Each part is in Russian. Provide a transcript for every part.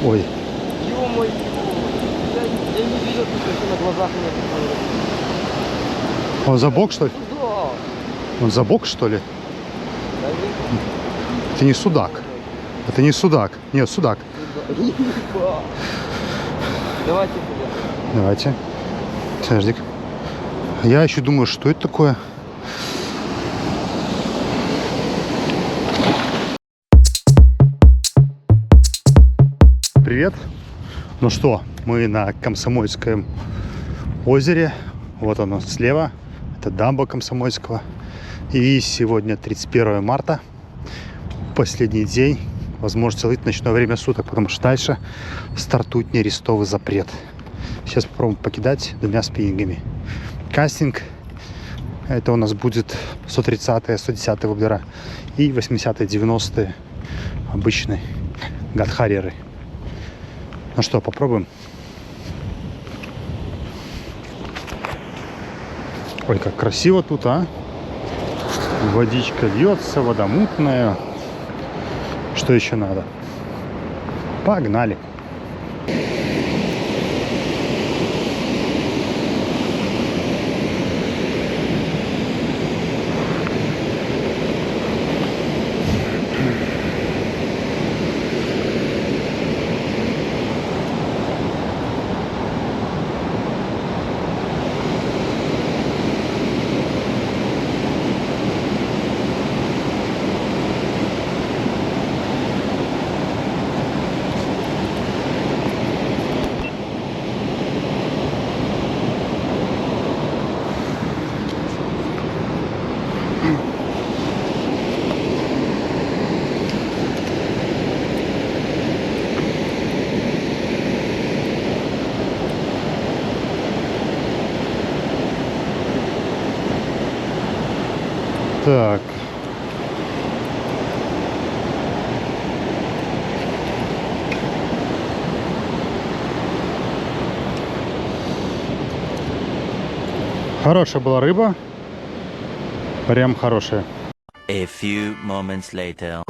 Ой. Ё-моё! Я не видел, что на глазах у меня такое. Он за бок, что ли? Да. Он за бок, что ли? Да нет. Это не судак. Это не судак. Нет, судак. Давайте туда. Давайте. Подожди. Я еще думаю, что это такое? Привет. Ну что, мы на Комсомольском озере. Вот оно слева. Это дамба Комсомольского. И сегодня 31 марта. Последний день. Возможно, целый ночное время суток, потому что дальше стартует нерестовый запрет. Сейчас попробуем покидать 2 спиннингами. Кастинг. Это у нас будет 130-е, 110-е воблера и 80-е, 90-е обычные гадхарьеры. Ну что, попробуем. Ой, как красиво тут, а? Водичка льется, вода мутная. Что еще надо? Погнали. Так. Хорошая была рыба. Прям хорошая. A few moments later.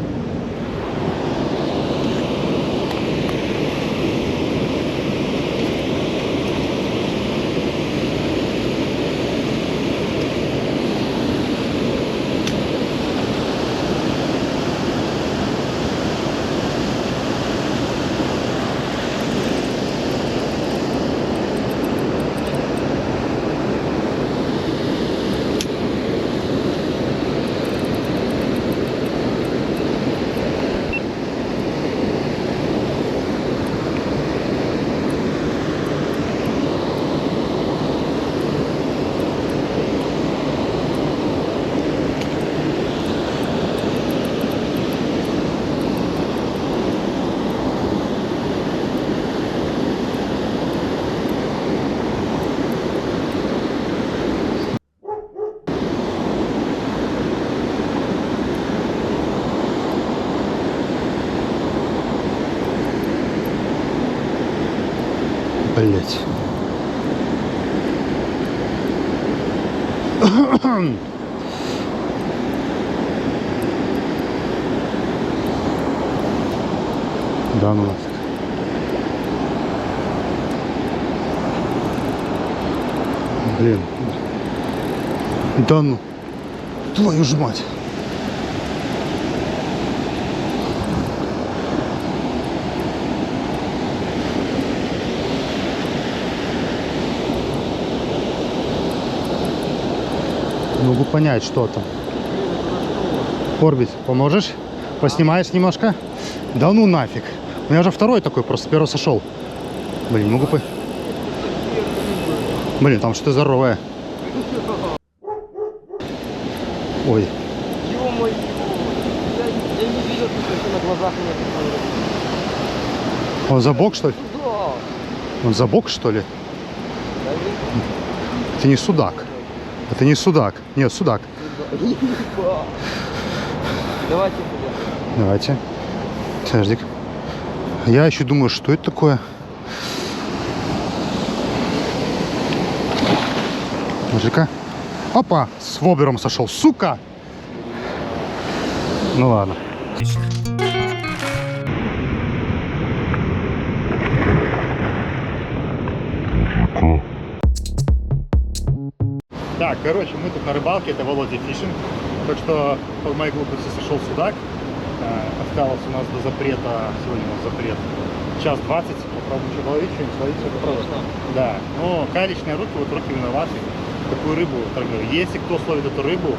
Блять. Да ну нафиг. Блин. Да ну. Твою ж мать. Не могу понять, что там. Орбит, поможешь? Поснимаешь немножко? Да ну нафиг. У меня уже второй такой, просто первый сошел. Блин, не могу по... Блин, там что-то здоровое. Ой. Ё-моё! Я не видел, что на глазах у меня такое. Он за бок, что ли? Да. Он за бок, что ли? Да нет. Это не судак. Это не судак. Нет, судак. Давайте туда. Давайте. Подожди. Я еще думаю, что это такое? Мужика. Опа! С воблером сошел. Сука! Ну ладно. Так, короче, мы тут на рыбалке, это Володя Фишинг. Так что по моей глупости сошел судак. Осталось у нас до запрета, сегодня у нас запрет, час 20. Попробуем что ловить, что-нибудь словить, что попробовать. Да, но калечные руки, вот руки виноваты. Такую рыбу торгую. Если кто словит эту рыбу,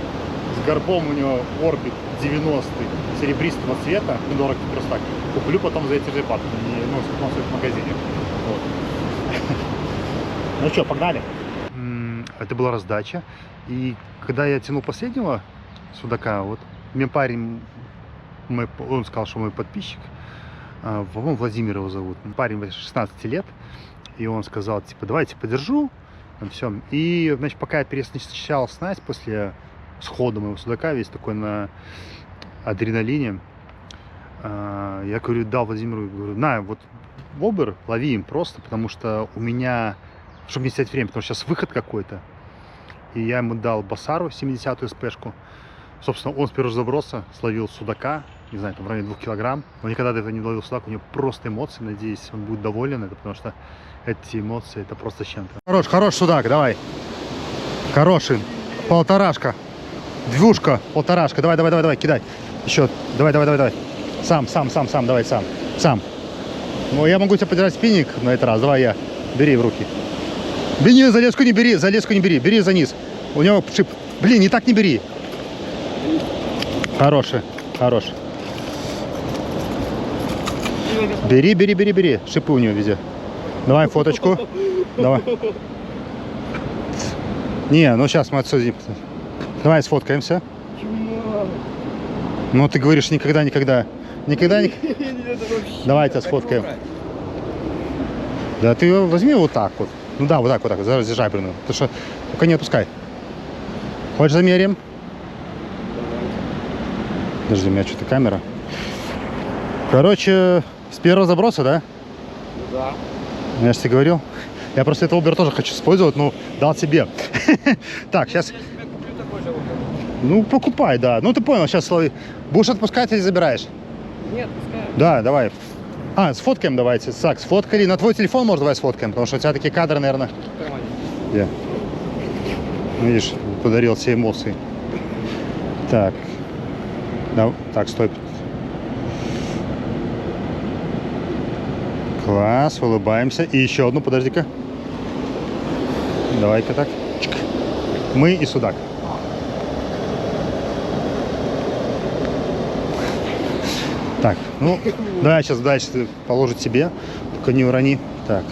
с горбом у него орбит 90-й, серебристого цвета, недорого просто так, куплю потом за эти же бабки, ну, сколько он стоит в магазине. Вот. Ну что, погнали? Это была раздача. И когда я тянул последнего судака, вот мне парень, он сказал, что мой подписчик, по-моему, Владимир его зовут, парень 16 лет, и он сказал, типа, давайте подержу, все. И, значит, пока я пересначал снасть после схода моего судака, весь такой на адреналине, я говорю, дал Владимиру, говорю, на, вот бобер, лови им просто, потому что у меня, чтобы не терять время, потому что сейчас выход какой-то. И я ему дал басару 70-ю СПшку. Собственно, он с первого заброса словил судака, не знаю, там в районе 2 килограмм. Он никогда до этого не ловил судак, у него просто эмоции, надеюсь, он будет доволен, это потому что эти эмоции, это просто с чем-то. Хороший судак, давай. Хороший. Полторашка. Двушка, полторашка. Давай, кидай. Еще, давай. Сам, давай, сам. Ну, я могу тебе подержать спиннинг на этот раз, давай я. Бери в руки. Бери, за леску не бери, бери за низ. У него шип. Блин, не так не бери. Хорош. Бери. Шипы у него везде. Давай фоточку. Давай. Не, ну сейчас мы отсюда. Давай сфоткаемся. Ну ты говоришь никогда. Давай тебя сфоткаем. Да ты возьми вот так вот. Ну да, вот так, за жабрину. Потому что только не отпускай. Хочешь замерим? Подожди, у меня что-то камера. Короче, с первого заброса, да? Да. Я же тебе говорил. Я просто этот Uber тоже хочу использовать, но дал тебе. Так, сейчас... Ну, покупай, да. Ну, ты понял, сейчас слови. Будешь отпускать или забираешь? Нет, пускай. Да, давай. Сфоткаем давайте. Так, сфоткали. На твой телефон, может, давай сфоткаем, потому что у тебя такие кадры, наверное. Где? Видишь, подарил все эмоции. Так. Да, так, стой. Класс, улыбаемся. И еще одну, подожди-ка. Давай-ка так. Чик. Мы и судак. Так, ну, давай сейчас дальше положить себе, только не урони. Так.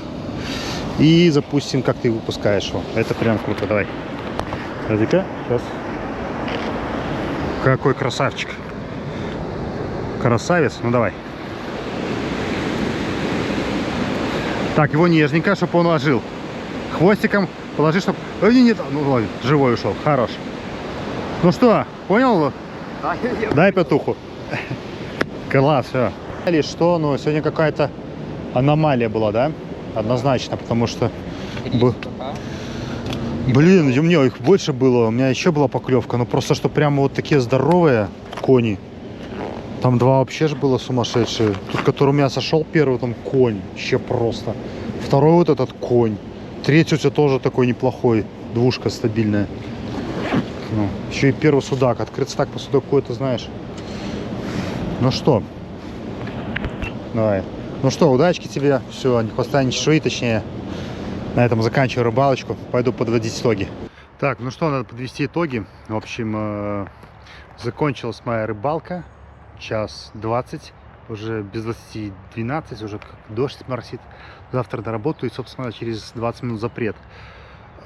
И запустим, как ты выпускаешь его. Это прям круто, давай. Подожди-ка, сейчас. Какой красавчик. Красавец, ну давай. Так, его нежненько, чтобы он ложил. Хвостиком положи, чтобы... Нет, ну лови, живой ушел, хорош. Ну что, понял? Дай петуху. Класс, все. Или что, ну сегодня какая-то аномалия была, да? Однозначно, потому что... Блин, у меня их больше было, у меня еще была поклевка, но просто что прямо вот такие здоровые кони. Там два вообще же было сумасшедшие. Тут, который у меня сошел первый, там конь, вообще просто. Второй вот этот конь. Третий у тебя тоже такой неплохой, двушка стабильная. Ну, еще и первый судак, открыться так по судаку, это знаешь. Ну что, давай. Ну что, удачки тебе. Все, не хвоста, не чешуи, точнее. На этом заканчиваю рыбалочку. Пойду подводить итоги. Так, ну что, надо подвести итоги. В общем, закончилась моя рыбалка. Час 20. Уже без 20:12, уже как дождь моросит. Завтра на работу и, собственно, через 20 минут запрет.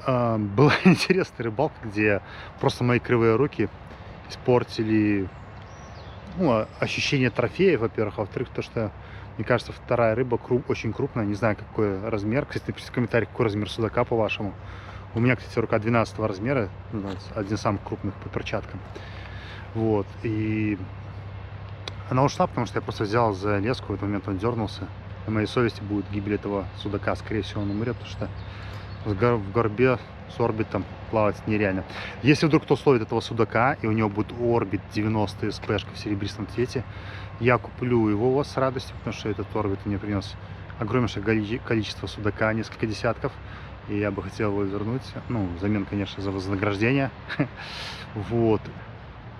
Была интересная рыбалка, где просто мои кривые руки испортили, ну, ощущение трофея, во-первых, а во-вторых, то, что, мне кажется, вторая рыба очень крупная, не знаю, какой размер. Кстати, напишите в комментариях, какой размер судака, по-вашему. У меня, кстати, рука 12 размера, один из самых крупных по перчаткам. Вот, и она ушла, потому что я просто взял за леску, в этот момент он дернулся. На моей совести будет гибель этого судака, скорее всего, он умрет, потому что в горбе с орбитом плавать нереально. Если вдруг кто словит этого судака, и у него будет орбит 90 СПшка в серебристом цвете, я куплю его с радостью, потому что этот орбит мне принес огромнейшее количество судака, несколько десятков. и я бы хотел его вернуть. Ну, взамен, конечно, за вознаграждение. Вот.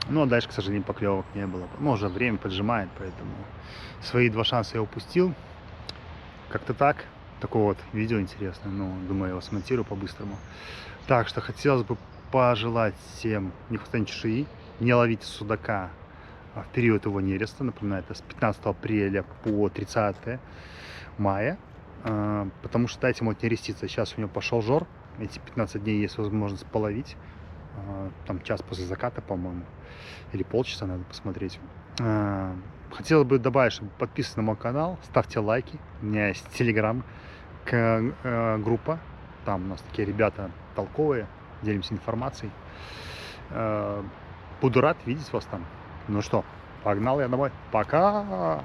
Ну, а дальше, к сожалению, поклевок не было. Ну, уже время поджимает, поэтому свои 2 шанса я упустил. Как-то так. Такое вот видео интересное. Ну, думаю, я его смонтирую по-быстрому. Так что хотелось бы пожелать всем не хватать чешуи, не ловить судака в период его нереста. Напоминаю, это с 15 апреля по 30 мая. Потому что дайте ему нереститься. Сейчас у него пошел жор. Эти 15 дней есть возможность половить. Там час после заката, по-моему. Или полчаса, надо посмотреть. Хотелось бы добавить, чтобы подписывайтесь на мой канал, ставьте лайки. У меня есть телеграм группа. Там у нас такие ребята толковые, делимся информацией. Буду рад видеть вас там. Ну что, погнал я домой. Пока!